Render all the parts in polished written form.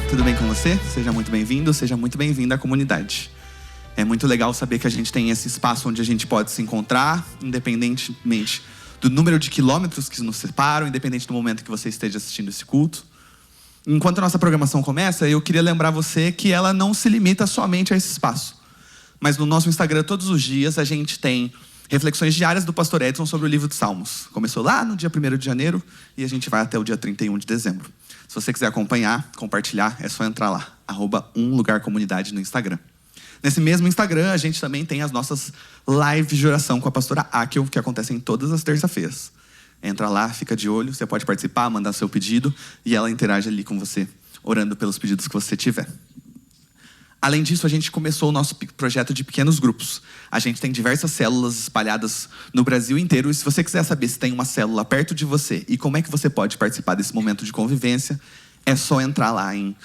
tudo bem com você? Seja muito bem-vindo, seja muito bem-vinda à comunidade. É muito legal saber que a gente tem esse espaço onde a gente pode se encontrar, independentemente do número de quilômetros que nos separam, independente do momento que você esteja assistindo esse culto. Enquanto a nossa programação começa, eu queria lembrar você que ela não se limita somente a esse espaço. Mas no nosso Instagram, todos os dias, a gente tem reflexões diárias do Pastor Edson sobre o livro de Salmos. Começou lá no dia 1º de janeiro e a gente vai até o dia 31 de dezembro. Se você quiser acompanhar, compartilhar, é só entrar lá, @umlugarcomunidade no Instagram. Nesse mesmo Instagram, a gente também tem as nossas lives de oração com a pastora Akel, que acontecem todas as terças-feiras. Entra lá, fica de olho, você pode participar, mandar seu pedido e ela interage ali com você, orando pelos pedidos que você tiver. Além disso, a gente começou o nosso projeto de pequenos grupos. A gente tem diversas células espalhadas no Brasil inteiro. E se você quiser saber se tem uma célula perto de você e como é que você pode participar desse momento de convivência, é só entrar lá em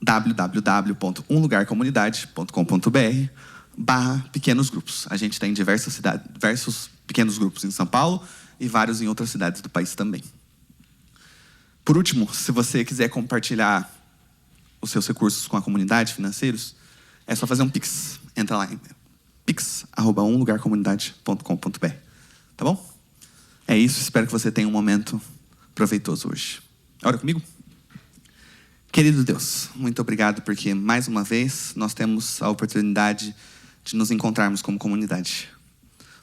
www.umlugarcomunidade.com.br/pequenos grupos. A gente tem diversos pequenos grupos em São Paulo e vários em outras cidades do país também. Por último, se você quiser compartilhar os seus recursos com a comunidade, financeiros, é só fazer um Pix. Entra lá em pix@umlugarcomunidade.com.br. Tá bom? É isso, espero que você tenha um momento proveitoso hoje. Ora comigo? Querido Deus, muito obrigado porque, mais uma vez, nós temos a oportunidade de nos encontrarmos como comunidade.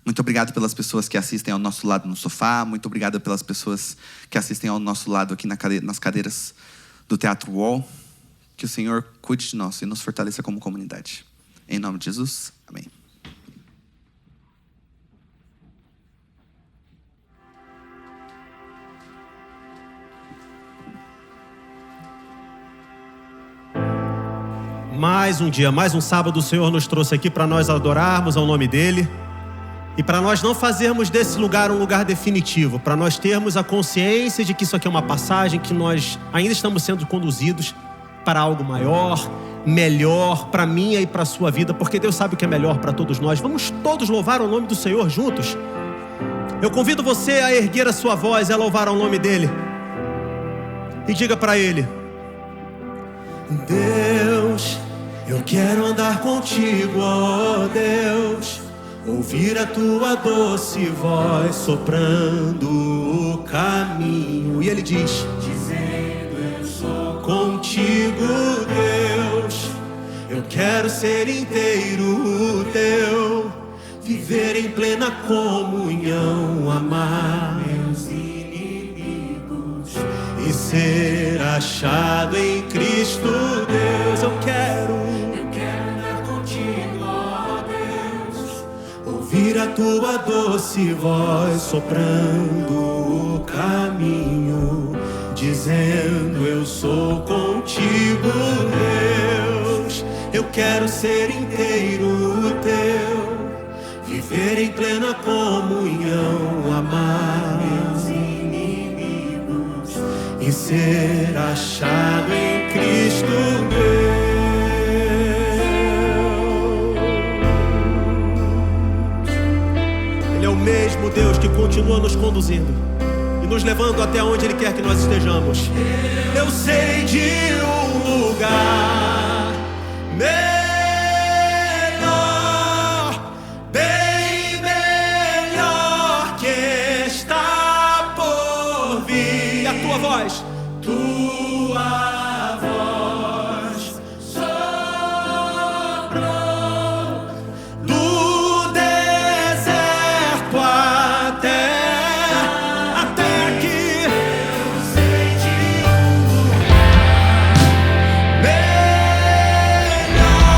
Muito obrigado pelas pessoas que assistem ao nosso lado no sofá. Muito obrigado pelas pessoas que assistem ao nosso lado aqui nas cadeiras do Teatro Wall. Que o Senhor cuide de nós e nos fortaleça como comunidade. Em nome de Jesus, amém. Mais um dia, mais um sábado, o Senhor nos trouxe aqui para nós adorarmos ao nome dEle e para nós não fazermos desse lugar um lugar definitivo, para nós termos a consciência de que isso aqui é uma passagem, que nós ainda estamos sendo conduzidos para algo maior, melhor para minha e para a sua vida, porque Deus sabe o que é melhor para todos nós. Vamos todos louvar o nome do Senhor juntos? Eu convido você a erguer a sua voz e a louvar o nome dEle e diga para Ele: Deus, eu quero andar contigo, ó Deus, ouvir a tua doce voz soprando o caminho. E Ele diz: contigo, Deus, eu quero ser inteiro teu, viver em plena comunhão, amar meus inimigos e ser achado em Cristo, Deus. Eu quero andar contigo, ó Deus, ouvir a tua doce voz soprando o caminho, dizendo eu sou contigo, Deus. Eu quero ser inteiro teu, viver em plena comunhão, amar meus inimigos e ser achado em Cristo, Deus. Ele é o mesmo Deus que continua nos conduzindo, nos levando até onde Ele quer que nós estejamos. Eu sei de um lugar melhor, bem melhor, que está por vir. E a tua voz, soprou do deserto até melhor.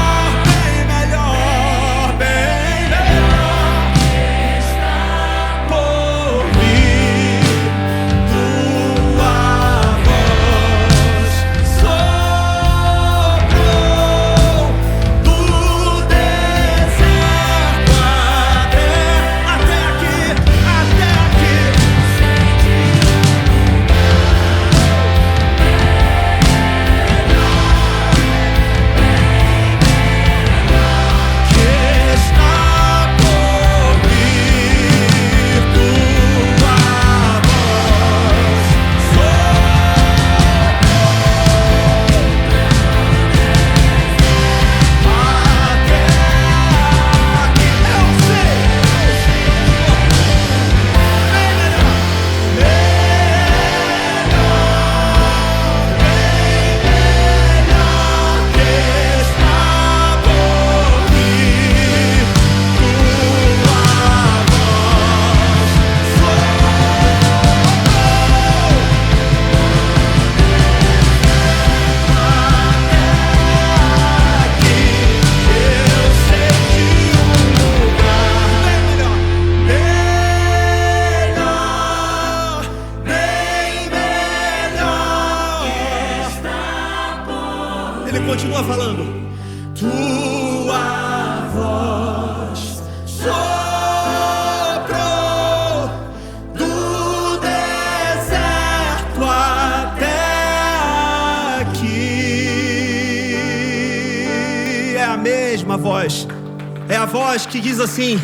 Ele continua falando. Tua voz soprou do deserto até aqui. É a mesma voz. É a voz que diz assim: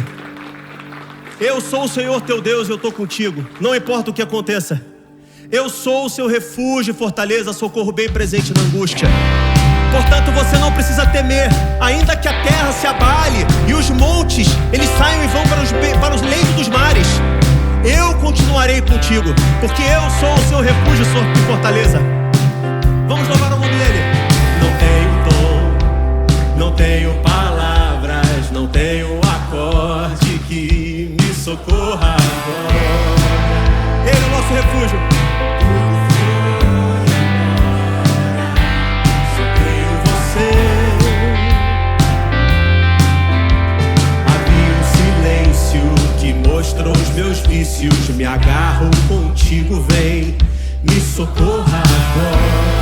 eu sou o Senhor teu Deus, eu estou contigo, não importa o que aconteça. Eu sou o seu refúgio e fortaleza, socorro bem presente na angústia. Portanto, você não precisa temer, ainda que a terra se abale e os montes, eles saiam e vão para os leitos dos mares. Eu continuarei contigo, porque eu sou o seu refúgio e fortaleza. Vamos louvar o nome dele. Não tenho tom, não tenho palavras, não tenho acorde que me socorra agora. Ele é o nosso refúgio. Só tenho você. Havia um silêncio que mostrou os meus vícios. Me agarro contigo, vem, me socorra agora.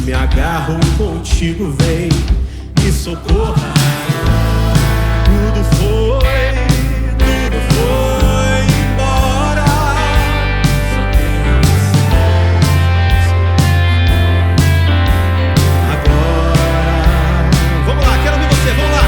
Me agarro contigo, vem, me socorra. Tudo foi embora. Só tenho você. Agora, vamos lá, quero ouvir você, vamos lá.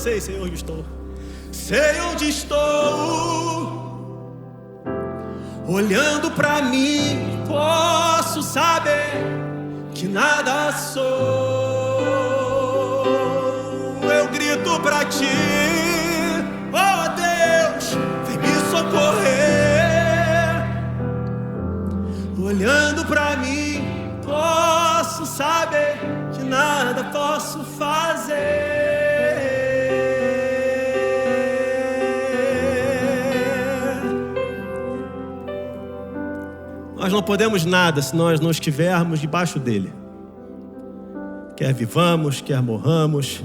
sei, Senhor, onde estou. Sei onde estou. Olhando pra mim, posso saber que nada sou. Eu grito pra ti, oh Deus, vem me socorrer. sabem que nada posso fazer. Nós não podemos nada se nós não estivermos debaixo dele. Quer vivamos, quer morramos,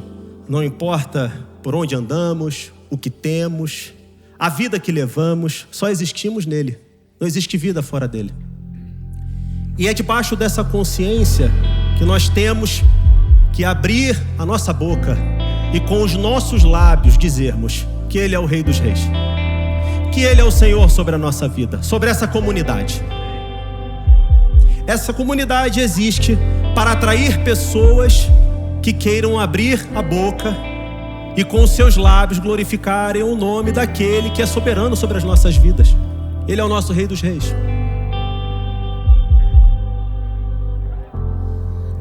não importa por onde andamos, o que temos, a vida que levamos, só existimos nele. Não existe vida fora dele. E é debaixo dessa consciência que nós temos que abrir a nossa boca e com os nossos lábios dizermos que ele é o Rei dos Reis, que ele é o Senhor sobre a nossa vida, sobre essa comunidade. Essa comunidade existe para atrair pessoas que queiram abrir a boca e com os seus lábios glorificarem o nome daquele que é soberano sobre as nossas vidas. Ele é o nosso Rei dos Reis.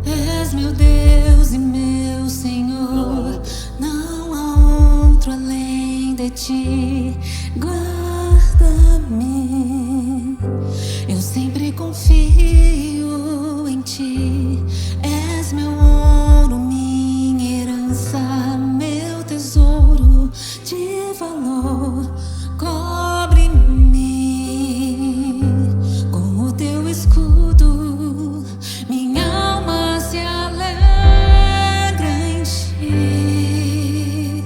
És meu Deus e meu Senhor, não há outro além de ti. Guarda-me, eu sempre confio em ti. És meu ouro, minha herança, meu tesouro de valor. Cobre-me com o teu escudo, minha alma se alegra em ti.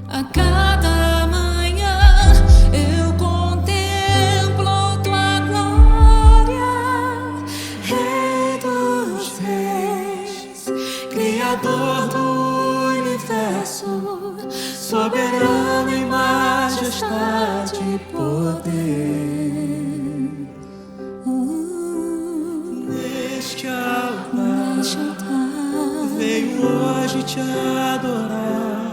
A cada manhã eu contemplo tua glória, Rei dos Reis, Criador do universo, soberano em majestade e poder. Neste altar venho hoje te adorar.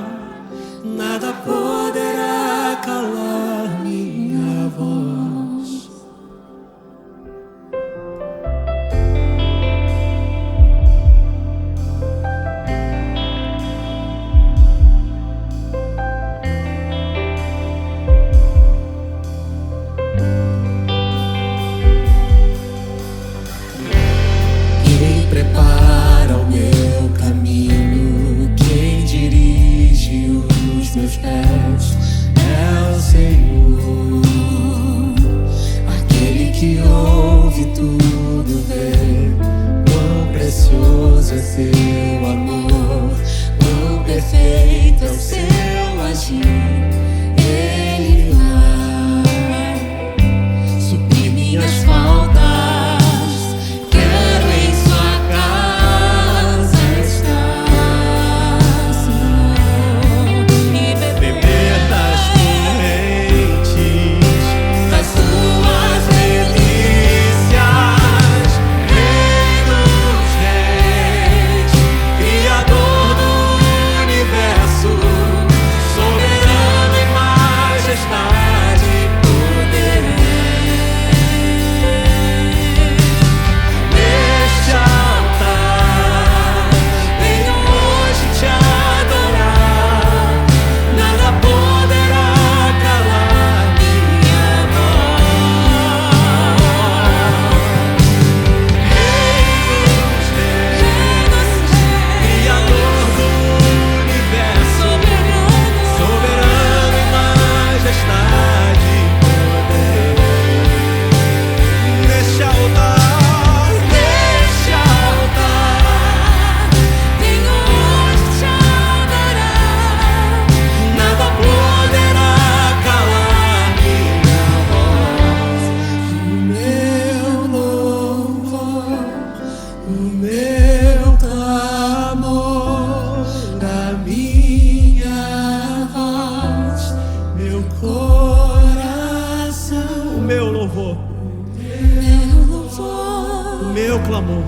Nada poderá calar minha voz. Quem prepara o meu caminho, quem dirige os meus pés, é o Senhor. Aquele que ouve tudo, vê quão precioso é seu amor, quão perfeito é o seu agir. Ele vai suprir minhas faltas. Quero em sua casa estar, Senhor, e Beber das correntes das tuas delícias. Rei dos Reis, Criador do universo, soberano em majestade e poder. Neste altar venho hoje te adorar. Nada poderá calar minha voz. Rei dos Reis, Criador do universo, soberano em majestade e poder. Neste altar venho hoje te adorar. nada poderá calar minha voz. O meu louvor, o meu clamor, a minha voz, meu coração. O meu louvor, Meu louvor, o meu clamor,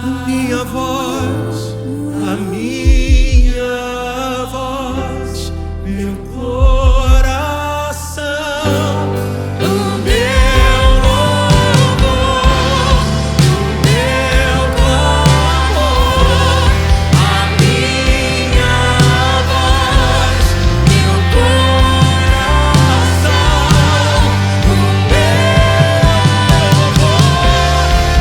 a minha voz, a minha voz, meu coração. O meu louvor, o meu clamor, a minha voz, meu coração. O meu louvor,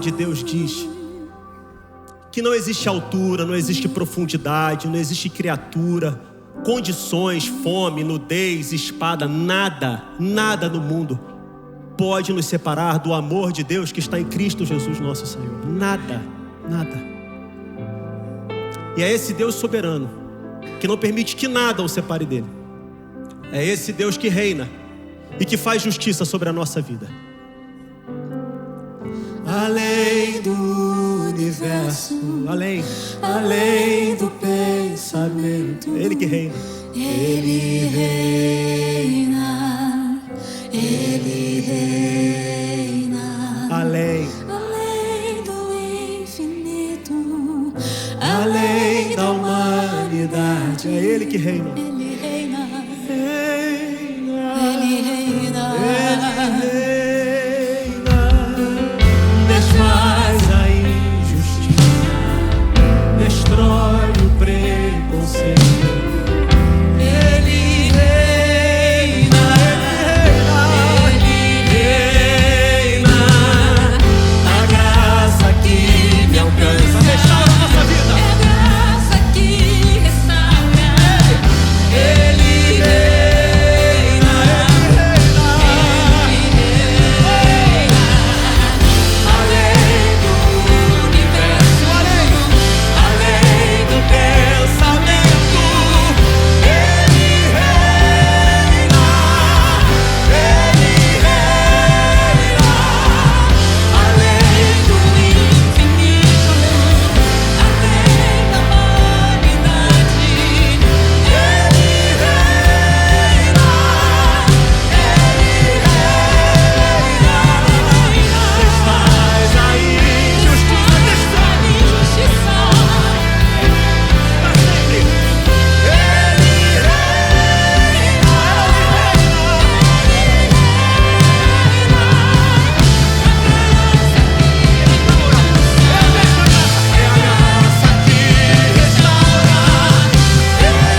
de Deus diz que não existe altura, não existe profundidade, não existe criatura, condições, fome, nudez, espada, nada no mundo pode nos separar do amor de Deus que está em Cristo Jesus nosso Senhor. Nada. E é esse Deus soberano que não permite que nada o separe dele. É esse Deus que reina e que faz justiça sobre a nossa vida. Além do universo, além do pensamento, Ele que reina. Ele reina, Ele reina. Além do infinito, além da humanidade, é Ele que reina. Ele reina, Reina, Ele reina. Ele reina. Desfaz a injustiça, destrói o preconceito. Ele reina, Ele reina. A graça que me alcança restaura a nossa vida. É a graça que restaura. Ele reina, além do universo, além do pensamento. Ele reina, Além do infinito, além da humanidade, Ele reina, desfaz a injustiça, destrói injustiça. pra sempre. Ele é a graça que restaura. Ele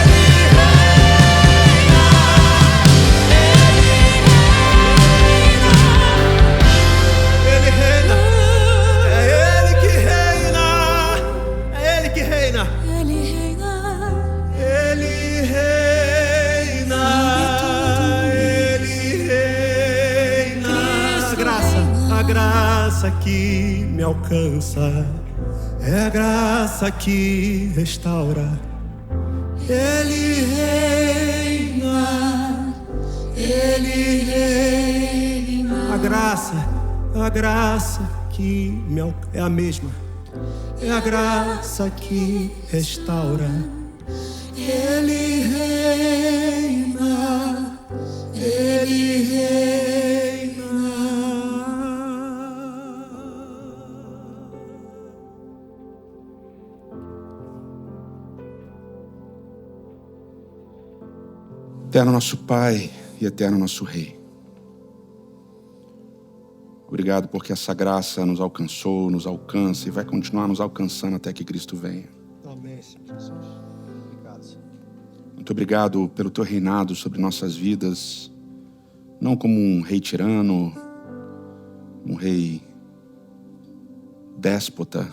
reina, é Ele que reina, é Ele que reina. Ele reina, Ele reina, Ele reina. A graça que me alcança é a graça que restaura. Ele reina, Ele reina. A graça que me alcança é a mesma. É a graça que restaura. Ele reina, Ele reina. Eterno nosso Pai e eterno nosso Rei, obrigado porque essa graça nos alcançou, nos alcança e vai continuar nos alcançando até que Cristo venha. Amém, Senhor Jesus. Obrigado, Senhor. Muito obrigado pelo teu reinado sobre nossas vidas, não como um rei tirano, um rei déspota,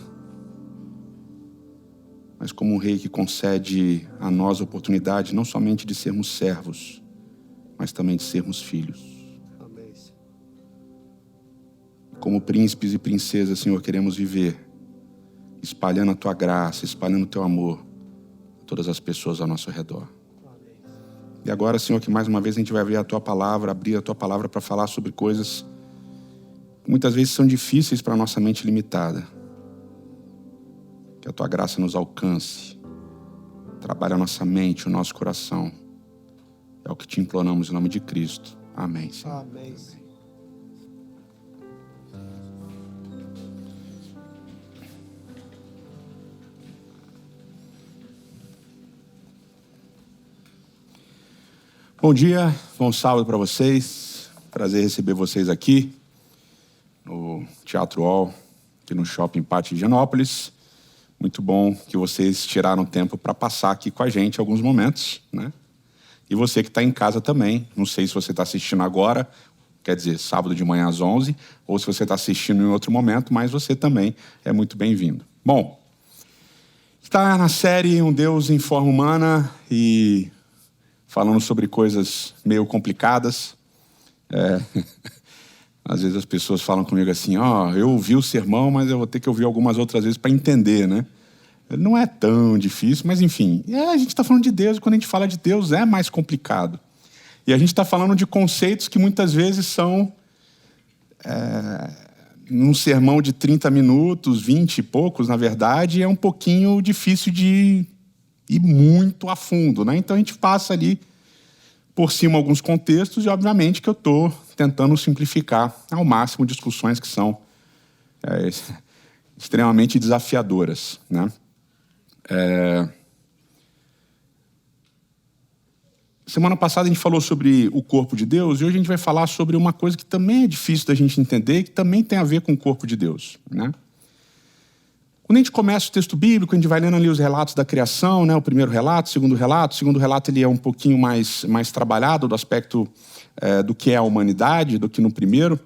mas como um rei que concede a nós a oportunidade não somente de sermos servos, mas também de sermos filhos. Amém, Senhor. Como príncipes e princesas, Senhor, queremos viver espalhando a tua graça, espalhando o teu amor a todas as pessoas ao nosso redor. E agora, Senhor, que mais uma vez a gente vai abrir a tua palavra para falar sobre coisas que muitas vezes são difíceis para a nossa mente limitada. Que a tua graça nos alcance, trabalhe a nossa mente, o nosso coração. É o que te imploramos em nome de Cristo. Amém, Senhor. Amém, Senhor. Bom dia, bom sábado para vocês. Prazer receber vocês aqui no Teatro Hall, aqui no Shopping Pátio de Higienópolis. Muito bom que vocês tiraram tempo para passar aqui com a gente alguns momentos, né? E você que está em casa também, não sei se você está assistindo agora, quer dizer, sábado de manhã às 11, ou se você está assistindo em outro momento, mas você também é muito bem-vindo. Bom, está na série Um Deus em Forma Humana e falando sobre coisas meio complicadas. Às vezes as pessoas falam comigo assim, eu ouvi o sermão, mas eu vou ter que ouvir algumas outras vezes para entender, né? Não é tão difícil, mas enfim, a gente está falando de Deus, e quando a gente fala de Deus é mais complicado. E a gente está falando de conceitos que muitas vezes são, num sermão de 30 minutos, 20 e poucos, na verdade, é um pouquinho difícil de ir muito a fundo, né? Então a gente passa ali por cima alguns contextos e, obviamente, que eu estou tentando simplificar ao máximo discussões que são extremamente desafiadoras, né? Semana passada a gente falou sobre o corpo de Deus e hoje a gente vai falar sobre uma coisa que também é difícil da gente entender e que também tem a ver com o corpo de Deus, né? Quando a gente começa o texto bíblico, a gente vai lendo ali os relatos da criação, né? O primeiro relato, o segundo relato. O segundo relato ele é um pouquinho mais trabalhado do aspecto do que é a humanidade do que no primeiro.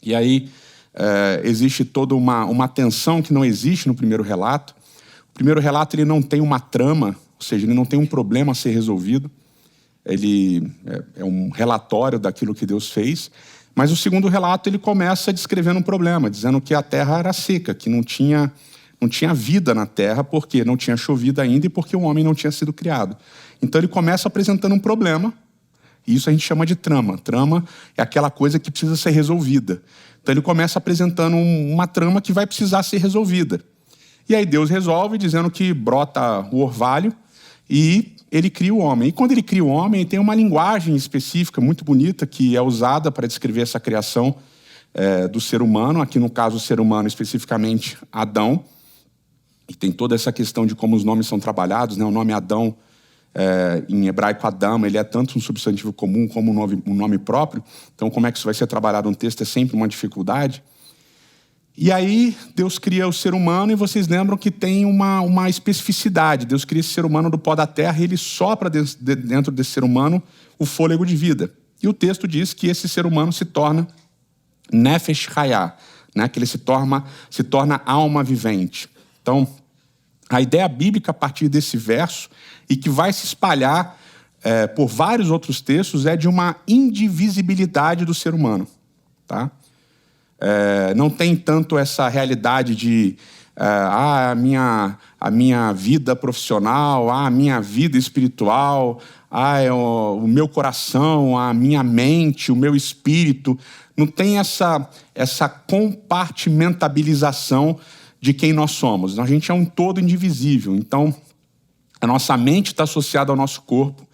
E aí existe toda uma tensão que não existe no primeiro relato. O primeiro relato ele não tem uma trama, ou seja, ele não tem um problema a ser resolvido. Ele é um relatório daquilo que Deus fez. Mas o segundo relato ele começa descrevendo um problema, dizendo que a terra era seca, que não tinha vida na terra porque não tinha chovido ainda e porque o homem não tinha sido criado. Então ele começa apresentando um problema, e isso a gente chama de trama. Trama é aquela coisa que precisa ser resolvida. Então ele começa apresentando uma trama que vai precisar ser resolvida. E aí Deus resolve dizendo que brota o orvalho e ele cria o homem. E quando ele cria o homem, tem uma linguagem específica muito bonita que é usada para descrever essa criação do ser humano. Aqui no caso o ser humano especificamente Adão. E tem toda essa questão de como os nomes são trabalhados, né? O nome Adão, em hebraico Adam, ele é tanto um substantivo comum como um nome próprio. Então, como é que isso vai ser trabalhado no texto é sempre uma dificuldade. E aí, Deus cria o ser humano e vocês lembram que tem uma especificidade. Deus cria esse ser humano do pó da terra e ele sopra dentro desse ser humano o fôlego de vida. E o texto diz que esse ser humano se torna Nefesh Hayah, né? Que ele se torna alma vivente. Então, a ideia bíblica a partir desse verso, e que vai se espalhar por vários outros textos, é de uma indivisibilidade do ser humano. Tá? Não tem tanto essa realidade de a minha vida profissional, a minha vida espiritual, o meu coração, a minha mente, o meu espírito. Não tem essa compartimentalização de quem nós somos. A gente é um todo indivisível. Então, a nossa mente está associada ao nosso corpo.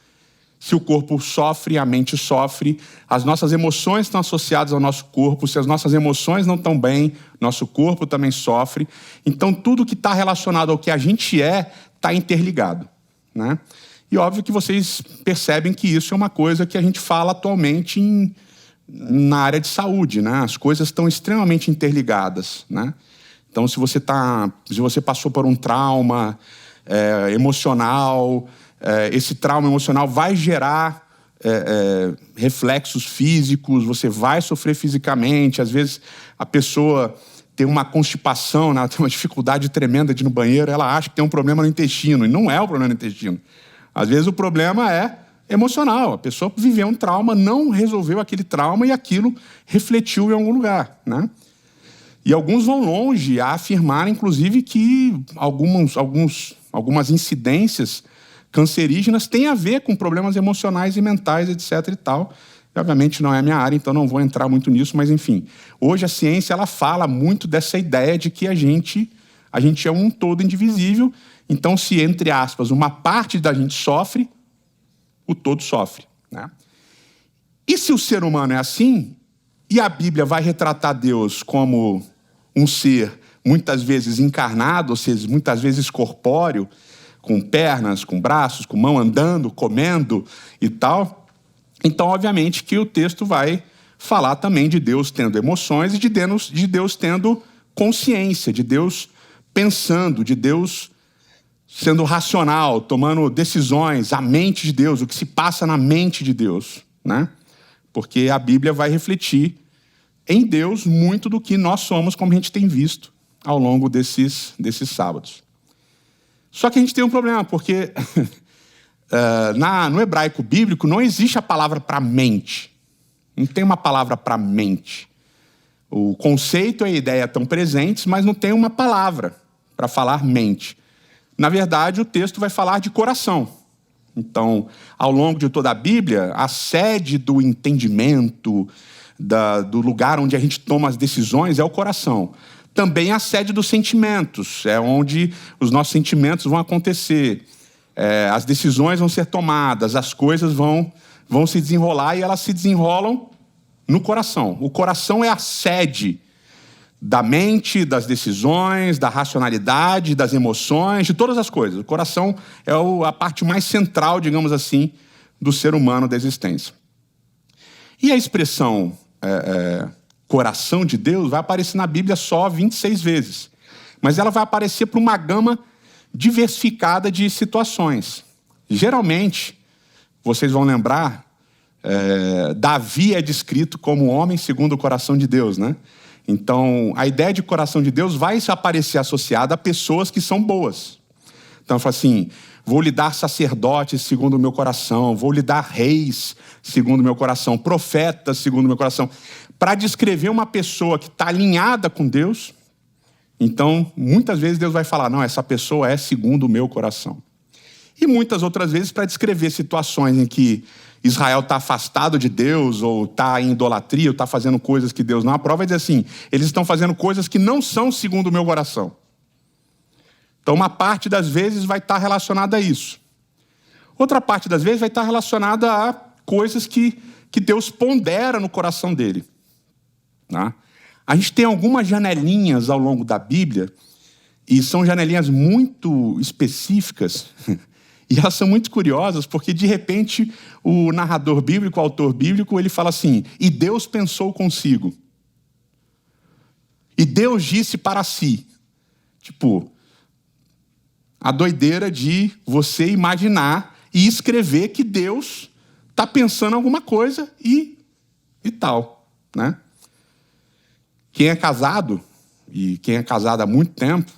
Se o corpo sofre, a mente sofre. As nossas emoções estão associadas ao nosso corpo. Se as nossas emoções não estão bem, nosso corpo também sofre. Então, tudo que está relacionado ao que a gente está interligado, né? E óbvio que vocês percebem que isso é uma coisa que a gente fala atualmente na área de saúde, né? As coisas estão extremamente interligadas, né? Então, se você passou por um trauma emocional, esse trauma emocional vai gerar reflexos físicos, você vai sofrer fisicamente. Às vezes, a pessoa tem uma constipação, né? Ela tem uma dificuldade tremenda de ir no banheiro, ela acha que tem um problema no intestino, e não é o problema no intestino. Às vezes, o problema é emocional. A pessoa viveu um trauma, não resolveu aquele trauma e aquilo refletiu em algum lugar, né? E alguns vão longe a afirmar, inclusive, que algumas incidências cancerígenas têm a ver com problemas emocionais e mentais, etc. e tal. E, obviamente, não é a minha área, então não vou entrar muito nisso, mas, enfim. Hoje a ciência ela fala muito dessa ideia de que a gente é um todo indivisível. Então, se, entre aspas, uma parte da gente sofre, o todo sofre, né? E se o ser humano é assim, e a Bíblia vai retratar Deus como um ser muitas vezes encarnado, ou seja, muitas vezes corpóreo, com pernas, com braços, com mão andando, comendo e tal. Então, obviamente, que o texto vai falar também de Deus tendo emoções e de Deus tendo consciência, de Deus pensando, de Deus sendo racional, tomando decisões, a mente de Deus, o que se passa na mente de Deus, né? porque a Bíblia vai refletir em Deus muito do que nós somos, como a gente tem visto ao longo desses sábados. Só que a gente tem um problema, porque no hebraico bíblico não existe a palavra para mente. Não tem uma palavra para mente. O conceito e a ideia estão presentes, mas não tem uma palavra para falar mente. Na verdade, o texto vai falar de coração. Então, ao longo de toda a Bíblia, a sede do entendimento, do lugar onde a gente toma as decisões é o coração. Também a sede dos sentimentos, é onde os nossos sentimentos vão acontecer. As decisões vão ser tomadas, as coisas vão se desenrolar e elas se desenrolam no coração. O coração é a sede da mente, das decisões, da racionalidade, das emoções, de todas as coisas. O coração é a parte mais central, digamos assim, do ser humano, da existência. E a expressão coração de Deus vai aparecer na Bíblia só 26 vezes. Mas ela vai aparecer para uma gama diversificada de situações. Geralmente, vocês vão lembrar, Davi é descrito como homem segundo o coração de Deus, né? Então, a ideia de coração de Deus vai aparecer associada a pessoas que são boas. Então, fala assim, vou lhe dar sacerdotes segundo o meu coração, vou lhe dar reis segundo o meu coração, profetas segundo o meu coração, para descrever uma pessoa que está alinhada com Deus. Então, muitas vezes Deus vai falar, não, essa pessoa é segundo o meu coração. E muitas outras vezes para descrever situações em que Israel está afastado de Deus, ou está em idolatria, ou está fazendo coisas que Deus não aprova, vai dizer assim, eles estão fazendo coisas que não são segundo o meu coração. Então, uma parte das vezes vai estar relacionada a isso. Outra parte das vezes vai estar relacionada a coisas que Deus pondera no coração dele. Tá? A gente tem algumas janelinhas ao longo da Bíblia, e são janelinhas muito específicas, e elas são muito curiosas, porque de repente o narrador bíblico, o autor bíblico, ele fala assim, e Deus pensou consigo. E Deus disse para si. Tipo, a doideira de você imaginar e escrever que Deus está pensando alguma coisa e tal, né? Quem é casado, e quem é casado há muito tempo,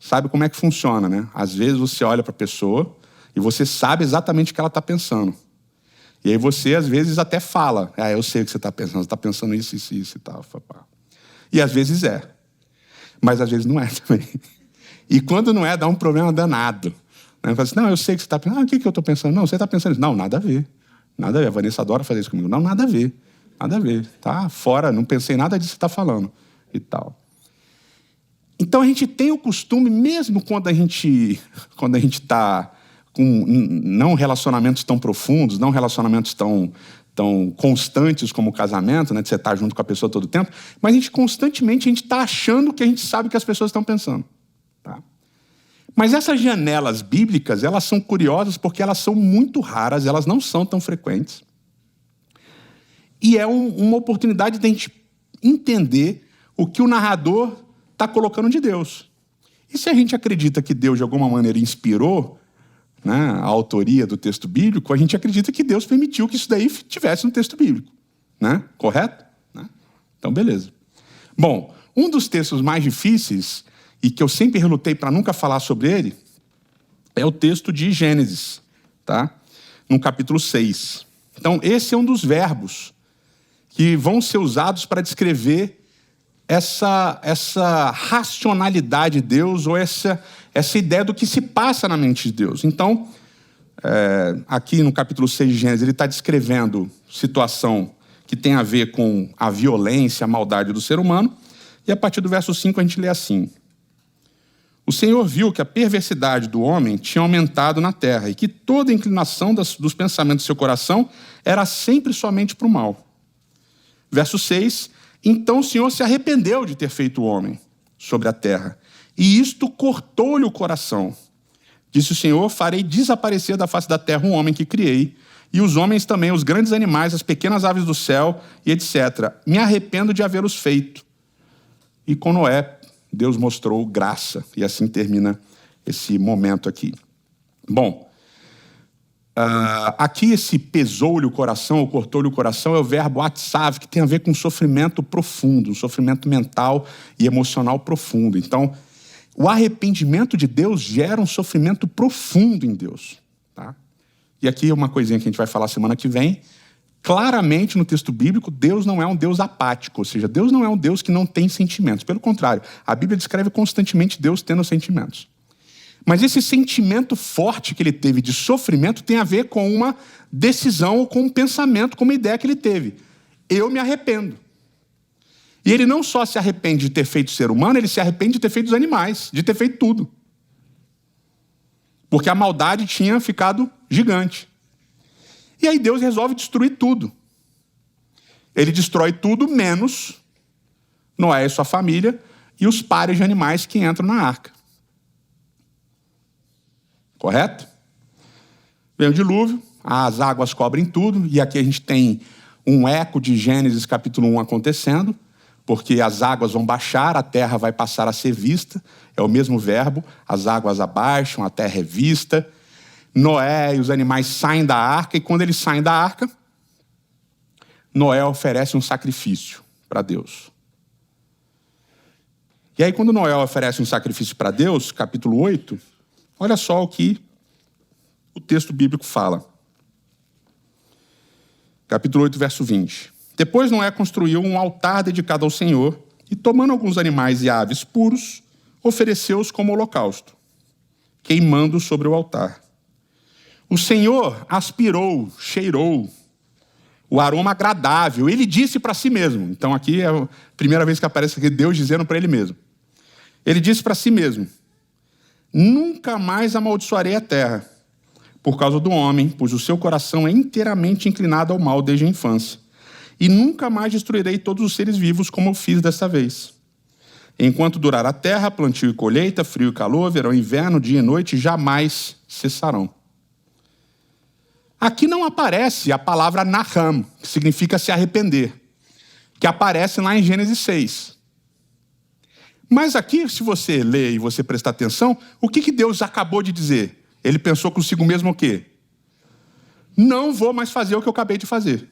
sabe como é que funciona, né? Às vezes você olha para a pessoa e você sabe exatamente o que ela está pensando. E aí você, às vezes, até fala, eu sei o que você está pensando, você está pensando isso e tal. E às vezes é. Mas às vezes não é também. E quando não é, dá um problema danado. Né? Fala assim, não, eu sei o que você está pensando. O que eu estou pensando? Não, você está pensando isso. Não, nada a ver. Nada a ver. A Vanessa adora fazer isso comigo. Não, nada a ver. Nada a ver. Tá fora, não pensei nada disso que você está falando. E tal. Então a gente tem o costume, mesmo quando a gente está com não relacionamentos tão profundos, não relacionamentos tão constantes como o casamento, né, de você estar junto com a pessoa todo o tempo, mas constantemente a gente está achando que a gente sabe o que as pessoas estão pensando. Tá? Mas essas janelas bíblicas, elas são curiosas porque elas são muito raras, elas não são tão frequentes. E é uma oportunidade de a gente entender o que o narrador está colocando de Deus. E se a gente acredita que Deus, de alguma maneira, inspirou, né, a autoria do texto bíblico, a gente acredita que Deus permitiu que isso daí tivesse no texto bíblico. Né? Correto? Né? Então, beleza. Bom, um dos textos mais difíceis, e que eu sempre relutei para nunca falar sobre ele, é o texto de Gênesis, tá? No capítulo 6. Então, esse é um dos verbos que vão ser usados para descrever essa racionalidade de Deus, ou essa ideia do que se passa na mente de Deus. Então, aqui no capítulo 6 de Gênesis, ele está descrevendo situação que tem a ver com a violência, a maldade do ser humano, e a partir do verso 5 a gente lê assim. O Senhor viu que a perversidade do homem tinha aumentado na terra, e que toda a inclinação dos pensamentos do seu coração era sempre somente para o mal. Verso 6, então o Senhor se arrependeu de ter feito o homem sobre a terra, e isto cortou-lhe o coração. Disse o Senhor, farei desaparecer da face da terra um homem que criei, e os homens também, os grandes animais, as pequenas aves do céu, e etc. Me arrependo de havê-los feito. E com Noé, Deus mostrou graça, e assim termina esse momento aqui. Bom, Aqui esse pesou-lhe o coração, ou cortou-lhe o coração, é o verbo atsav, que tem a ver com sofrimento profundo, um sofrimento mental e emocional profundo. Então, o arrependimento de Deus gera um sofrimento profundo em Deus. Tá? E aqui uma coisinha que a gente vai falar semana que vem. Claramente no texto bíblico, Deus não é um Deus apático, ou seja, Deus não é um Deus que não tem sentimentos. Pelo contrário, a Bíblia descreve constantemente Deus tendo sentimentos. Mas esse sentimento forte que ele teve de sofrimento tem a ver com uma decisão, ou com um pensamento, com uma ideia que ele teve. Eu me arrependo. E ele não só se arrepende de ter feito o ser humano, ele se arrepende de ter feito os animais, de ter feito tudo. Porque a maldade tinha ficado gigante. E aí Deus resolve destruir tudo. Ele destrói tudo, menos Noé e sua família e os pares de animais que entram na arca. Correto? Vem o dilúvio, as águas cobrem tudo, e aqui a gente tem um eco de Gênesis capítulo 1 acontecendo, porque as águas vão baixar, a terra vai passar a ser vista, é o mesmo verbo, as águas abaixam, a terra é vista. Noé e os animais saem da arca, e quando eles saem da arca, Noé oferece um sacrifício para Deus. E aí, quando Noé oferece um sacrifício para Deus, capítulo 8, olha só o que o texto bíblico fala. Capítulo 8, verso 20. Depois Noé construiu um altar dedicado ao Senhor, e tomando alguns animais e aves puros, ofereceu-os como holocausto, queimando sobre o altar. O Senhor aspirou, cheirou o aroma agradável. Ele disse para si mesmo. Então aqui é a primeira vez que aparece aqui Deus dizendo para ele mesmo. Ele disse para si mesmo: nunca mais amaldiçoarei a terra por causa do homem, pois o seu coração é inteiramente inclinado ao mal desde a infância. E nunca mais destruirei todos os seres vivos como eu fiz desta vez. Enquanto durar a terra, plantio e colheita, frio e calor, verão e inverno, dia e noite, jamais cessarão. Aqui não aparece a palavra Naham, que significa se arrepender, que aparece lá em Gênesis 6. Mas aqui, se você ler e você prestar atenção, o que Deus acabou de dizer? Ele pensou consigo mesmo o quê? Não vou mais fazer o que eu acabei de fazer.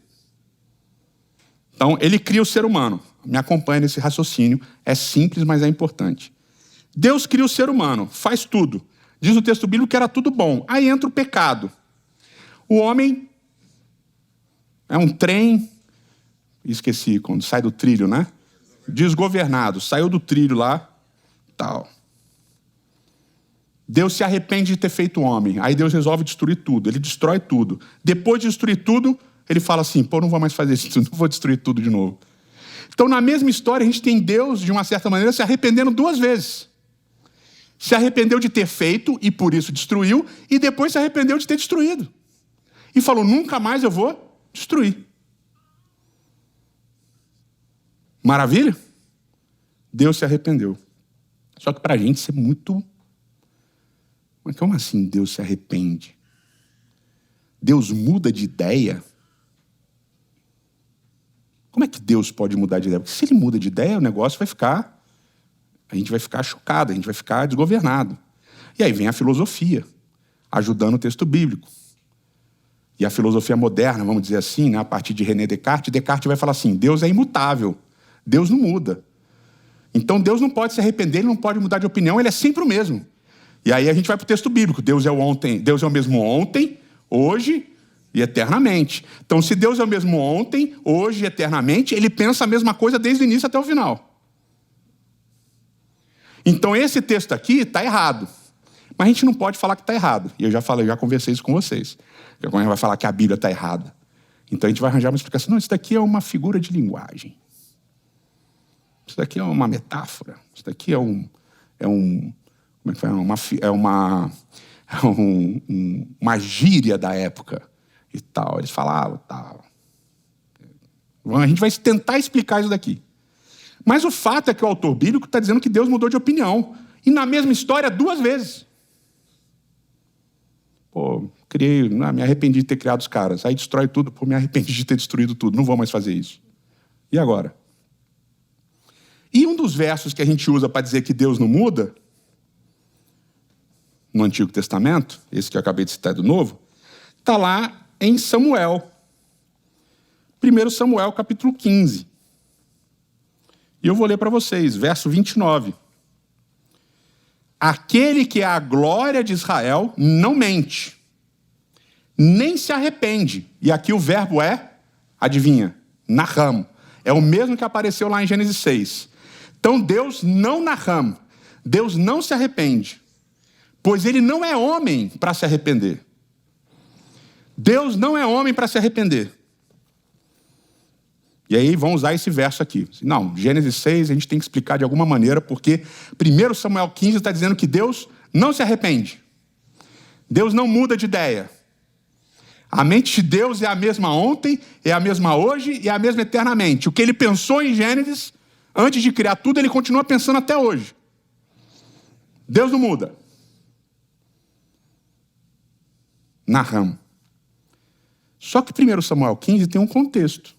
Então, ele cria o ser humano. Me acompanha nesse raciocínio. É simples, mas é importante. Deus cria o ser humano, faz tudo. Diz o texto bíblico que era tudo bom. Aí entra o pecado. O homem é um trem, esqueci, quando sai do trilho, né? Desgovernado, saiu do trilho lá, tal. Deus se arrepende de ter feito o homem. Aí Deus resolve destruir tudo, ele destrói tudo. Depois de destruir tudo, ele fala assim, não vou mais fazer isso, não vou destruir tudo de novo. Então, na mesma história, a gente tem Deus, de uma certa maneira, se arrependendo duas vezes. Se arrependeu de ter feito e por isso destruiu, e depois se arrependeu de ter destruído. E falou, nunca mais eu vou destruir. Maravilha? Deus se arrependeu. Só que para a gente isso é muito... Mas como assim Deus se arrepende? Deus muda de ideia? Como é que Deus pode mudar de ideia? Porque se ele muda de ideia, o negócio vai ficar... A gente vai ficar chocado, a gente vai ficar desgovernado. E aí vem a filosofia, ajudando o texto bíblico. E a filosofia moderna, vamos dizer assim, né, a partir de René Descartes, Descartes vai falar assim, Deus é imutável, Deus não muda. Então Deus não pode se arrepender, ele não pode mudar de opinião, ele é sempre o mesmo. E aí a gente vai para o texto bíblico, Deus é o mesmo ontem, hoje e eternamente. Então se Deus é o mesmo ontem, hoje e eternamente, ele pensa a mesma coisa desde o início até o final. Então esse texto aqui está errado. Mas a gente não pode falar que está errado. E eu já conversei isso com vocês. A gente vai falar que a Bíblia está errada. Então a gente vai arranjar uma explicação. Não, isso daqui é uma figura de linguagem. Isso daqui é uma metáfora. Isso daqui é uma gíria da época e tal. Eles falavam tal. A gente vai tentar explicar isso daqui. Mas o fato é que o autor bíblico está dizendo que Deus mudou de opinião. E na mesma história, duas vezes. Me arrependi de ter criado os caras. Aí destrói tudo, me arrependi de ter destruído tudo. Não vou mais fazer isso. E agora? E um dos versos que a gente usa para dizer que Deus não muda, no Antigo Testamento, esse que eu acabei de citar do Novo, está lá em Samuel. 1 Samuel, capítulo 15. E eu vou ler para vocês, verso 29. Aquele que é a glória de Israel não mente, nem se arrepende. E aqui o verbo é, adivinha, naham. É o mesmo que apareceu lá em Gênesis 6. Então Deus não naham, Deus não se arrepende, pois ele não é homem para se arrepender. Deus não é homem para se arrepender. E aí vão usar esse verso aqui. Não, Gênesis 6 a gente tem que explicar de alguma maneira, porque 1 Samuel 15 está dizendo que Deus não se arrepende. Deus não muda de ideia. A mente de Deus é a mesma ontem, é a mesma hoje e é a mesma eternamente. O que ele pensou em Gênesis, antes de criar tudo, ele continua pensando até hoje. Deus não muda. Naham. Só que 1 Samuel 15 tem um contexto.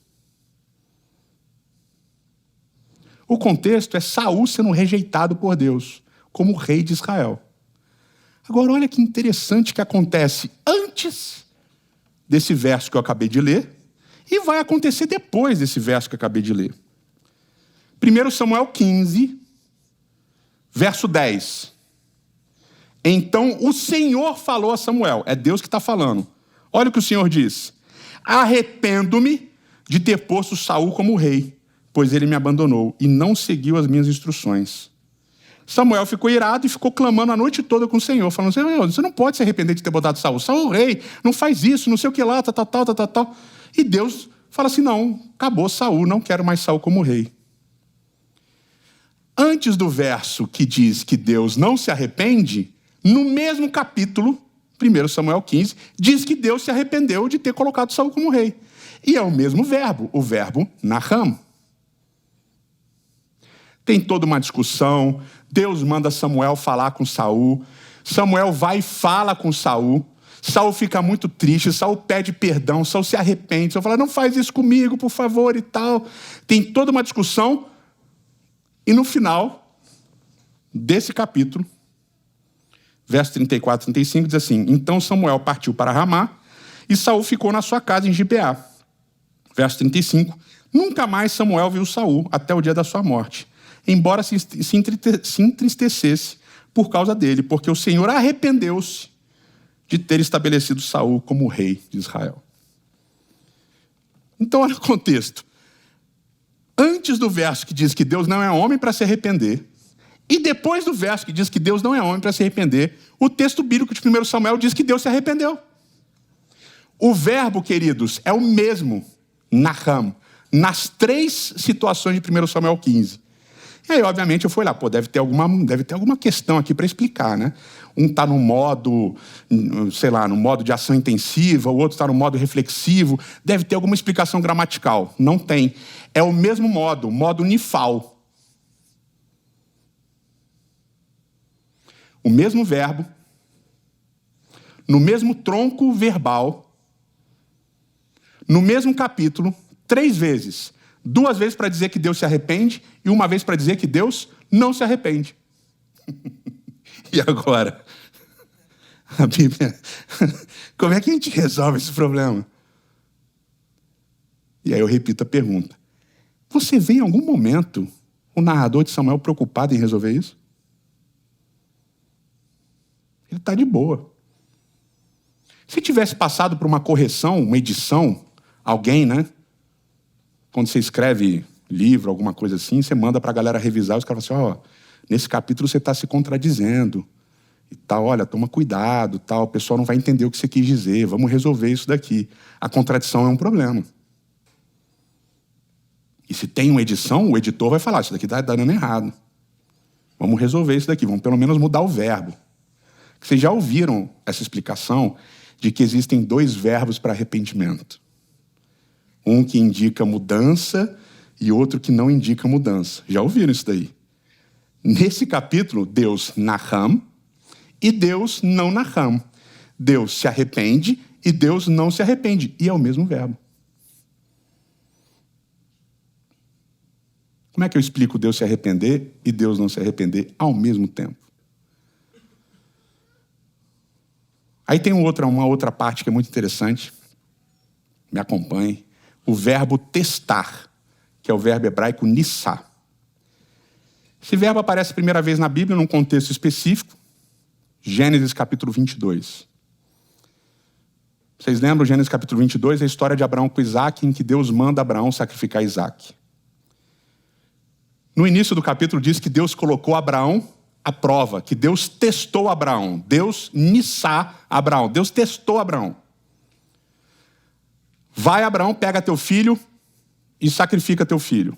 O contexto é Saul sendo rejeitado por Deus como rei de Israel. Agora, olha que interessante que acontece antes desse verso que eu acabei de ler e vai acontecer depois desse verso que eu acabei de ler. 1 Samuel 15, verso 10. Então o Senhor falou a Samuel, é Deus que está falando. Olha o que o Senhor diz. Arrependo-me de ter posto Saul como rei, pois ele me abandonou e não seguiu as minhas instruções. Samuel ficou irado e ficou clamando a noite toda com o Senhor, falando, Senhor, você não pode se arrepender de ter botado Saul. Saul é o rei, não faz isso, não sei o que lá, tal. E Deus fala assim, não, acabou Saul, não quero mais Saul como rei. Antes do verso que diz que Deus não se arrepende, no mesmo capítulo, 1 Samuel 15, diz que Deus se arrependeu de ter colocado Saul como rei. E é o mesmo verbo, o verbo naham. Tem toda uma discussão, Deus manda Samuel falar com Saul, Samuel vai e fala com Saul, Saul fica muito triste, Saul pede perdão, Saul se arrepende, Saul fala, não faz isso comigo, por favor, e tal. Tem toda uma discussão, e no final desse capítulo, verso 34 e 35, diz assim, então Samuel partiu para Ramá, e Saul ficou na sua casa em Gibeá. Verso 35, nunca mais Samuel viu Saul até o dia da sua morte, embora se entristecesse por causa dele, porque o Senhor arrependeu-se de ter estabelecido Saul como rei de Israel. Então, olha o contexto. Antes do verso que diz que Deus não é homem para se arrepender, e depois do verso que diz que Deus não é homem para se arrepender, o texto bíblico de 1 Samuel diz que Deus se arrependeu. O verbo, queridos, é o mesmo, naham, nas três situações de 1 Samuel 15. E aí, obviamente, eu fui lá, deve ter alguma questão aqui para explicar, né? Um está no modo, sei lá, no modo de ação intensiva, o outro está no modo reflexivo, deve ter alguma explicação gramatical. Não tem. É o mesmo modo nifal. O mesmo verbo, no mesmo tronco verbal, no mesmo capítulo, 3 vezes. 2 vezes para dizer que Deus se arrepende e 1 vez para dizer que Deus não se arrepende. E agora? A Bíblia... Como é que a gente resolve esse problema? E aí eu repito a pergunta. Você vê em algum momento o narrador de Samuel preocupado em resolver isso? Ele está de boa. Se tivesse passado por uma correção, uma edição, alguém, né? Quando você escreve livro, alguma coisa assim, você manda para a galera revisar, os caras falam assim, nesse capítulo você está se contradizendo, e tal, olha, toma cuidado, tal, o pessoal não vai entender o que você quis dizer, vamos resolver isso daqui. A contradição é um problema. E se tem uma edição, o editor vai falar, isso daqui está dando errado. Vamos resolver isso daqui, vamos pelo menos mudar o verbo. Vocês já ouviram essa explicação de que existem 2 verbos para arrependimento. Um que indica mudança e outro que não indica mudança. Já ouviram isso daí? Nesse capítulo, Deus naham e Deus não naham. Deus se arrepende e Deus não se arrepende. E é o mesmo verbo. Como é que eu explico Deus se arrepender e Deus não se arrepender ao mesmo tempo? Aí tem uma outra parte que é muito interessante. Me acompanhe. O verbo testar, que é o verbo hebraico nissá. Esse verbo aparece a primeira vez na Bíblia num contexto específico. Gênesis capítulo 22. Vocês lembram, Gênesis capítulo 22, a história de Abraão com Isaac, em que Deus manda Abraão sacrificar Isaac. No início do capítulo diz que Deus colocou Abraão à prova, que Deus testou Abraão. Deus nissá Abraão. Deus testou Abraão. Vai, Abraão, pega teu filho e sacrifica teu filho.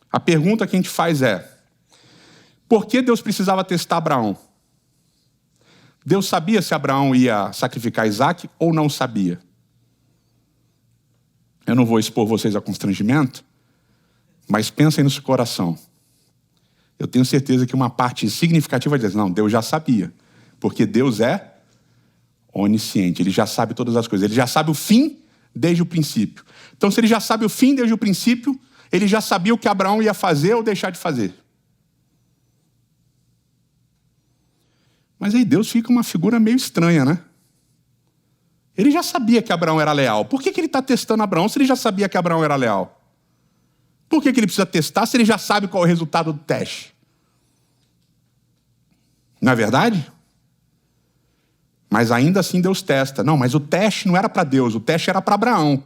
A pergunta que a gente faz é: por que Deus precisava testar Abraão? Deus sabia se Abraão ia sacrificar Isaac ou não sabia? Eu não vou expor vocês a constrangimento, mas pensem no seu coração. Eu tenho certeza que uma parte significativa diz: não, Deus já sabia. Porque Deus é onisciente, Ele já sabe todas as coisas. Ele já sabe o fim desde o princípio. Então, se Ele já sabe o fim desde o princípio, Ele já sabia o que Abraão ia fazer ou deixar de fazer. Mas aí Deus fica uma figura meio estranha, né? Ele já sabia que Abraão era leal. Por que Ele está testando Abraão se Ele já sabia que Abraão era leal? Por que Ele precisa testar se Ele já sabe qual é o resultado do teste? Não é verdade? Mas ainda assim Deus testa. Não, mas o teste não era para Deus, o teste era para Abraão.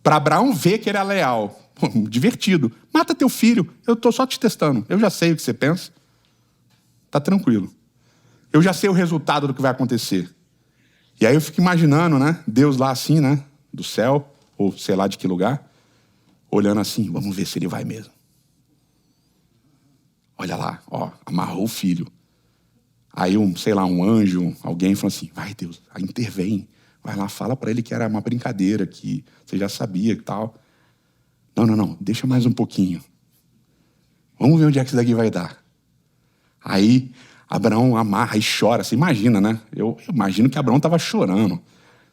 Para Abraão ver que ele é leal. Pô, divertido. Mata teu filho, eu estou só te testando. Eu já sei o que você pensa. Tá tranquilo. Eu já sei o resultado do que vai acontecer. E aí eu fico imaginando, né? Deus lá assim, né? Do céu, ou sei lá de que lugar. Olhando assim, vamos ver se ele vai mesmo. Olha lá, ó, amarrou o filho. Aí um anjo, alguém falou assim: vai Deus, aí intervém. Vai lá, fala para ele que era uma brincadeira, que você já sabia e tal. Não, deixa mais um pouquinho. Vamos ver onde é que isso daqui vai dar. Aí Abraão amarra e chora. Você imagina, né? Eu imagino que Abraão estava chorando.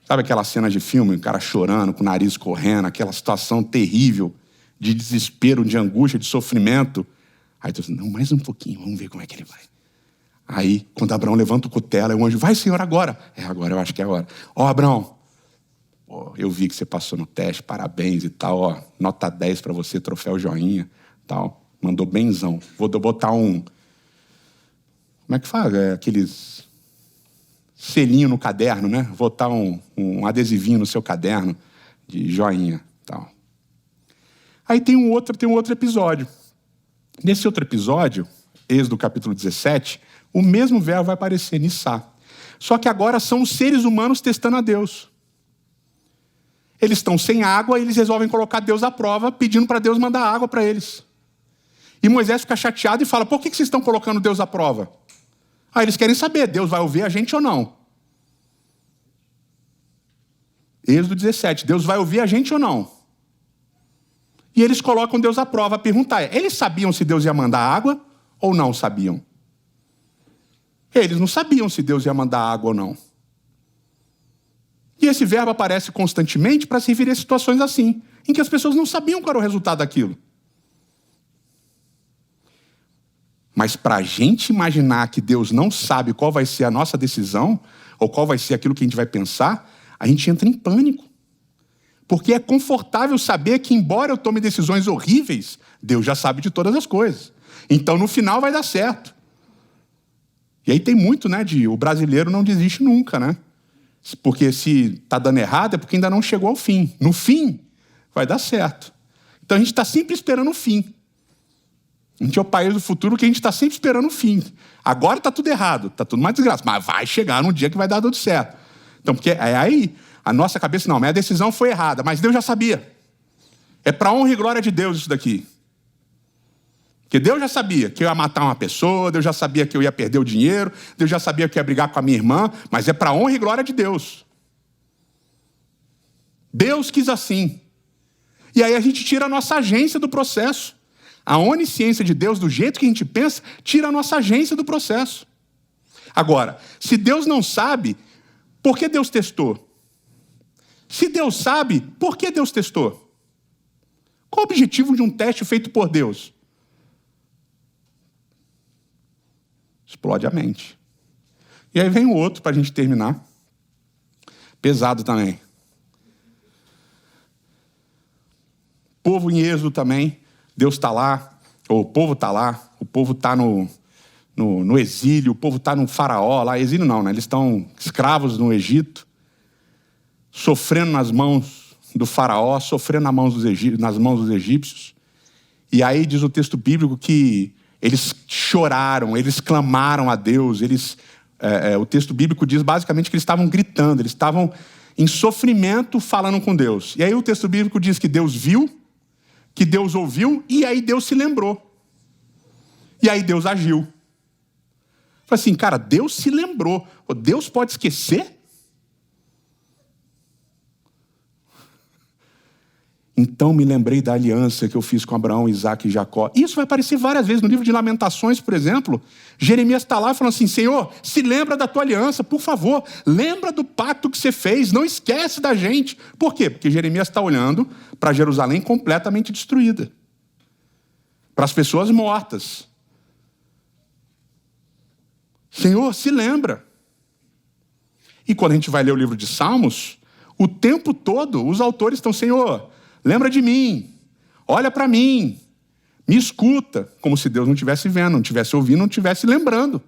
Sabe aquela cena de filme, o cara chorando, com o nariz correndo, aquela situação terrível, de desespero, de angústia, de sofrimento. Aí Deus, não, mais um pouquinho, vamos ver como é que ele vai. Aí, quando Abraão levanta o cutelo, o anjo, vai, Senhor, agora. Agora, eu acho que é agora. Ó, Abraão, eu vi que você passou no teste, parabéns e tal, ó, nota 10 para você, troféu joinha, tal. Mandou benzão. Vou botar um... Como é que faz? Aqueles selinho no caderno, né? Vou botar um adesivinho no seu caderno de joinha, tal. Aí tem um outro episódio. Nesse outro episódio, Êxodo capítulo 17, o mesmo verbo vai aparecer, nissá. Só que agora são os seres humanos testando a Deus. Eles estão sem água e eles resolvem colocar Deus à prova, pedindo para Deus mandar água para eles. E Moisés fica chateado e fala: por que vocês estão colocando Deus à prova? Aí eles querem saber, Deus vai ouvir a gente ou não? Êxodo 17, Deus vai ouvir a gente ou não? E eles colocam Deus à prova. A pergunta é: eles sabiam se Deus ia mandar água ou não sabiam? Eles não sabiam se Deus ia mandar água ou não. E esse verbo aparece constantemente para se referir a situações assim, em que as pessoas não sabiam qual era o resultado daquilo. Mas para a gente imaginar que Deus não sabe qual vai ser a nossa decisão, ou qual vai ser aquilo que a gente vai pensar, a gente entra em pânico. Porque é confortável saber que, embora eu tome decisões horríveis, Deus já sabe de todas as coisas. Então, no final, vai dar certo. E aí tem muito, né, o brasileiro não desiste nunca, né? Porque se está dando errado é porque ainda não chegou ao fim. No fim, vai dar certo. Então, a gente está sempre esperando o fim. A gente é o país do futuro que a gente está sempre esperando o fim. Agora está tudo errado, está tudo mais desgraça, mas vai chegar num dia que vai dar tudo certo. Então, porque é aí, a nossa cabeça, não, minha decisão foi errada, mas Deus já sabia. É para honra e glória de Deus isso daqui. Porque Deus já sabia que eu ia matar uma pessoa, Deus já sabia que eu ia perder o dinheiro, Deus já sabia que eu ia brigar com a minha irmã, mas é para honra e glória de Deus. Deus quis assim. E aí a gente tira a nossa agência do processo. A onisciência de Deus, do jeito que a gente pensa, tira a nossa agência do processo. Agora, se Deus não sabe, por que Deus testou? Se Deus sabe, por que Deus testou? Qual o objetivo de um teste feito por Deus? Explode a mente. E aí vem o outro para a gente terminar. Pesado também. Povo em Êxodo também. Deus está lá, ou o povo está lá, o povo está no exílio, o povo está no faraó lá. Exílio não, né? Eles estão escravos no Egito, sofrendo nas mãos do faraó, sofrendo nas mãos dos egípcios. E aí diz o texto bíblico que eles choraram, eles clamaram a Deus, o texto bíblico diz basicamente que eles estavam gritando, eles estavam em sofrimento falando com Deus. E aí o texto bíblico diz que Deus viu, que Deus ouviu, e aí Deus se lembrou. E aí Deus agiu. Falei assim, cara, Deus se lembrou. Deus pode esquecer? Então me lembrei da aliança que eu fiz com Abraão, Isaac e Jacó. Isso vai aparecer várias vezes no livro de Lamentações, por exemplo. Jeremias está lá falando assim, Senhor, se lembra da tua aliança, por favor. Lembra do pacto que você fez, não esquece da gente. Por quê? Porque Jeremias está olhando para Jerusalém completamente destruída. Para as pessoas mortas. Senhor, se lembra. E quando a gente vai ler o livro de Salmos, o tempo todo os autores estão, Senhor, lembra de mim, olha para mim, me escuta, como se Deus não estivesse vendo, não estivesse ouvindo, não estivesse lembrando.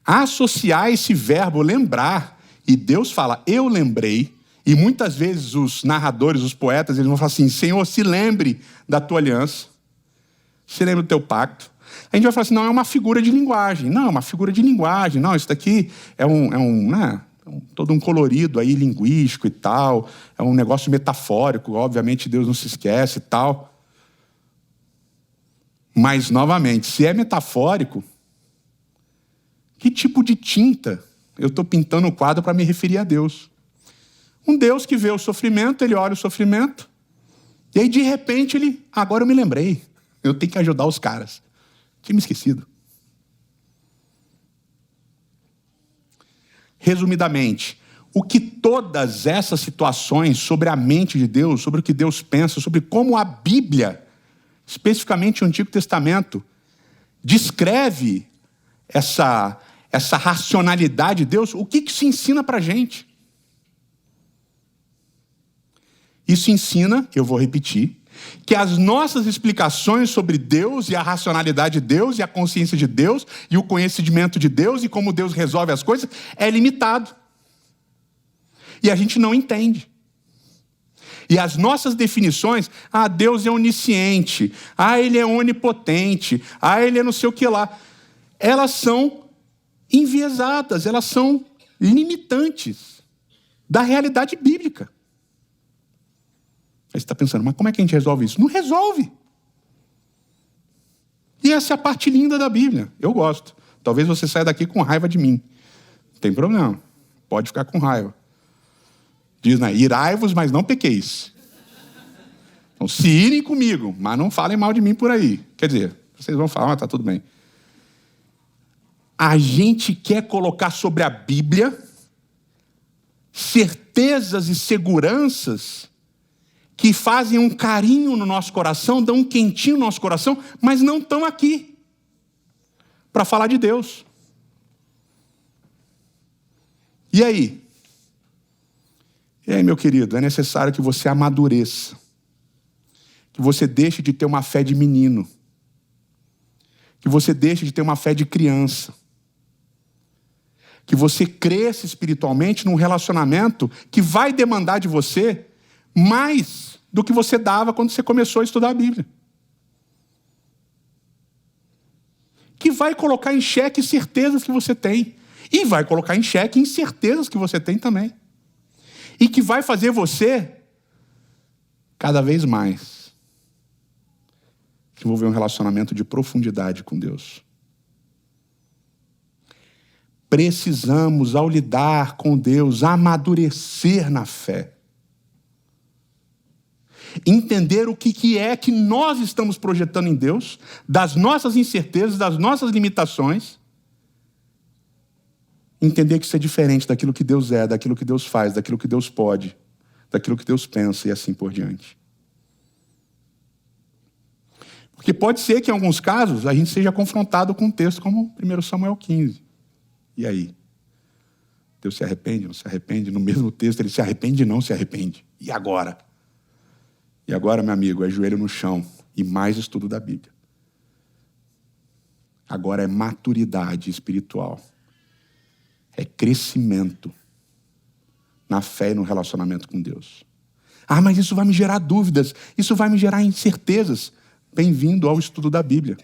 Associar esse verbo lembrar, e Deus fala, eu lembrei, e muitas vezes os narradores, os poetas, eles vão falar assim, Senhor, se lembre da tua aliança, se lembre do teu pacto. A gente vai falar assim, não, é uma figura de linguagem. Não, é uma figura de linguagem. Não, isso daqui é todo um colorido aí linguístico e tal. É um negócio metafórico. Obviamente, Deus não se esquece e tal. Mas, novamente, se é metafórico, que tipo de tinta eu estou pintando o quadro para me referir a Deus? Um Deus que vê o sofrimento, ele olha o sofrimento, e aí, de repente, agora eu me lembrei. Eu tenho que ajudar os caras. Tinha me esquecido. Resumidamente, o que todas essas situações sobre a mente de Deus, sobre o que Deus pensa, sobre como a Bíblia, especificamente o Antigo Testamento, descreve essa racionalidade de Deus, o que isso ensina para a gente? Isso ensina, eu vou repetir, que as nossas explicações sobre Deus e a racionalidade de Deus e a consciência de Deus e o conhecimento de Deus e como Deus resolve as coisas é limitado. E a gente não entende. E as nossas definições, Deus é onisciente, Ele é onipotente, Ele é não sei o que lá, elas são enviesadas, elas são limitantes da realidade bíblica. Aí você está pensando, mas como é que a gente resolve isso? Não resolve. E essa é a parte linda da Bíblia. Eu gosto. Talvez você saia daqui com raiva de mim. Não tem problema. Pode ficar com raiva. Diz, né? Irai-vos, mas não pequeis. Então, se irem comigo, mas não falem mal de mim por aí. Quer dizer, vocês vão falar, mas está tudo bem. A gente quer colocar sobre a Bíblia certezas e seguranças que fazem um carinho no nosso coração, dão um quentinho no nosso coração, mas não estão aqui para falar de Deus. E aí? E aí, meu querido, é necessário que você amadureça, que você deixe de ter uma fé de menino, que você deixe de ter uma fé de criança, que você cresça espiritualmente num relacionamento que vai demandar de você mais do que você dava quando você começou a estudar a Bíblia. Que vai colocar em xeque certezas que você tem. E vai colocar em xeque incertezas que você tem também. E que vai fazer você, cada vez mais, desenvolver um relacionamento de profundidade com Deus. Precisamos, ao lidar com Deus, amadurecer na fé. Entender o que é que nós estamos projetando em Deus, das nossas incertezas, das nossas limitações. Entender que isso é diferente daquilo que Deus é, daquilo que Deus faz, daquilo que Deus pode, daquilo que Deus pensa e assim por diante. Porque pode ser que em alguns casos a gente seja confrontado com um texto como 1 Samuel 15. E aí? Deus se arrepende, não se arrepende? No mesmo texto ele se arrepende e não se arrepende. E agora? E agora, meu amigo, é joelho no chão e mais estudo da Bíblia. Agora é maturidade espiritual. É crescimento na fé e no relacionamento com Deus. Ah, mas isso vai me gerar dúvidas, isso vai me gerar incertezas. Bem-vindo ao estudo da Bíblia.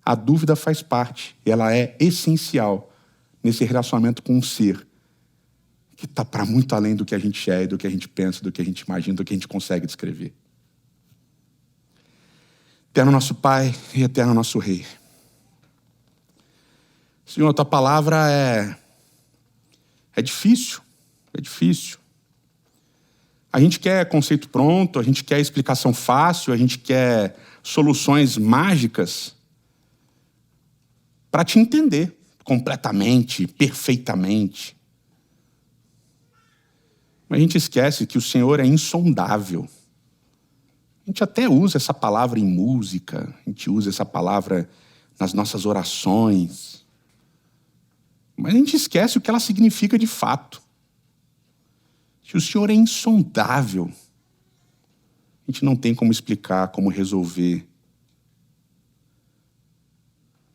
A dúvida faz parte, ela é essencial nesse relacionamento com um ser que está para muito além do que a gente é, do que a gente pensa, do que a gente imagina, do que a gente consegue descrever. Eterno nosso Pai e eterno nosso Rei. Senhor, a tua palavra é difícil, é difícil. A gente quer conceito pronto, a gente quer explicação fácil, a gente quer soluções mágicas para te entender completamente, perfeitamente. Mas a gente esquece que o Senhor é insondável. A gente até usa essa palavra em música, a gente usa essa palavra nas nossas orações. Mas a gente esquece o que ela significa de fato. Se o Senhor é insondável, a gente não tem como explicar, como resolver.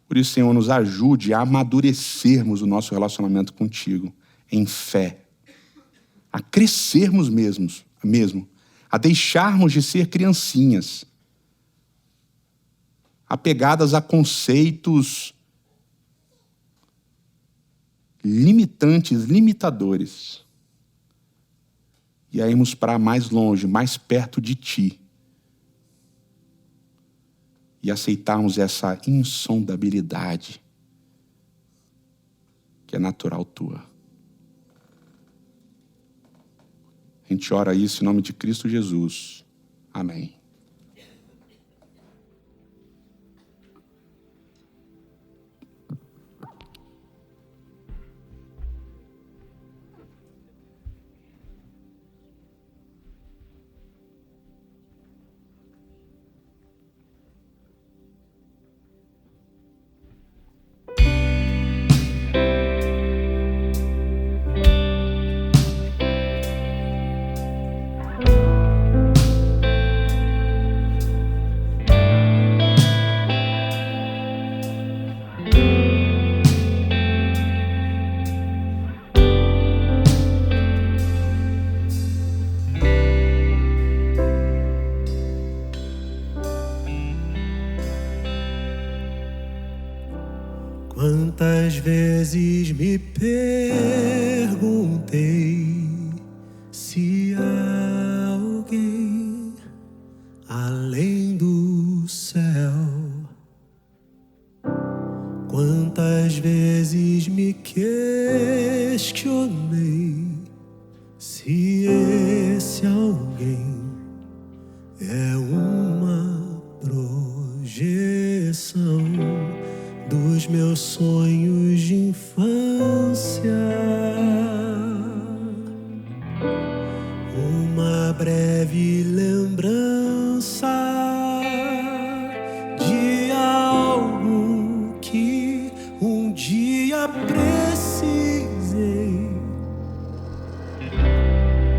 Por isso, Senhor, nos ajude a amadurecermos o nosso relacionamento contigo em fé, a crescermos mesmo, a deixarmos de ser criancinhas, apegadas a conceitos limitantes, limitadores, e a irmos para mais longe, mais perto de Ti, e aceitarmos essa insondabilidade que é natural Tua. A gente ora isso em nome de Cristo Jesus. Amém. Quantas vezes me perguntei se há alguém além do céu. Quantas vezes me questionei se esse alguém é uma projeção dos meus sonhos de infância, uma breve lembrança de algo que um dia precisei.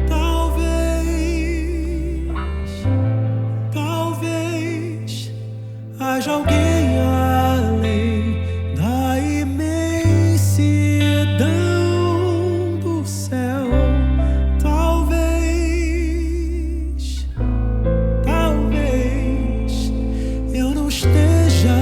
Talvez haja alguém esteja.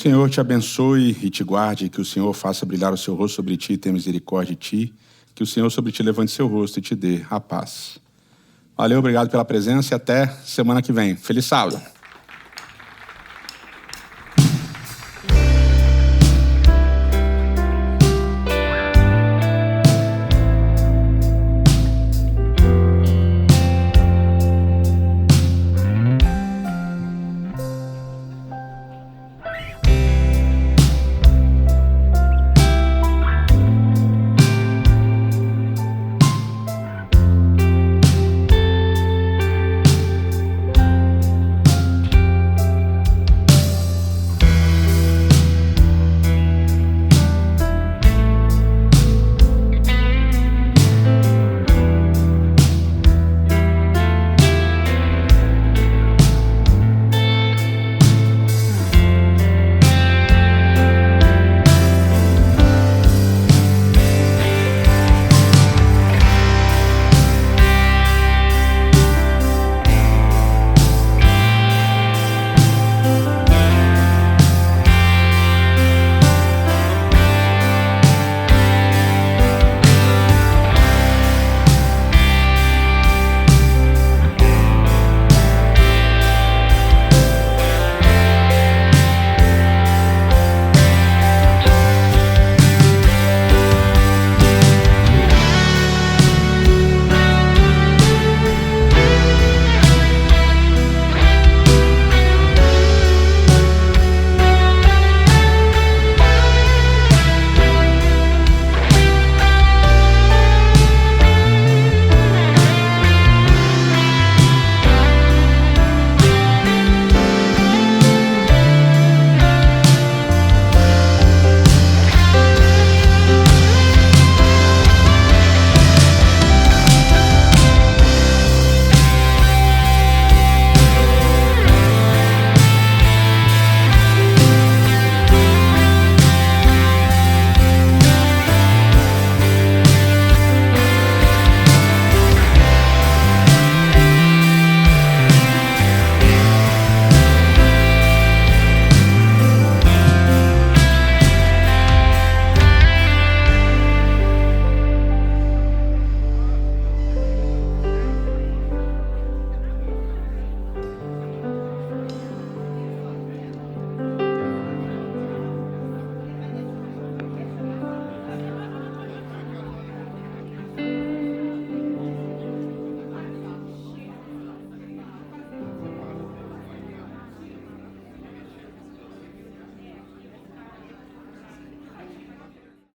Senhor te abençoe e te guarde, que o Senhor faça brilhar o seu rosto sobre ti e tenha misericórdia de ti, que o Senhor sobre ti levante seu rosto e te dê a paz. Valeu, obrigado pela presença e até semana que vem. Feliz sábado!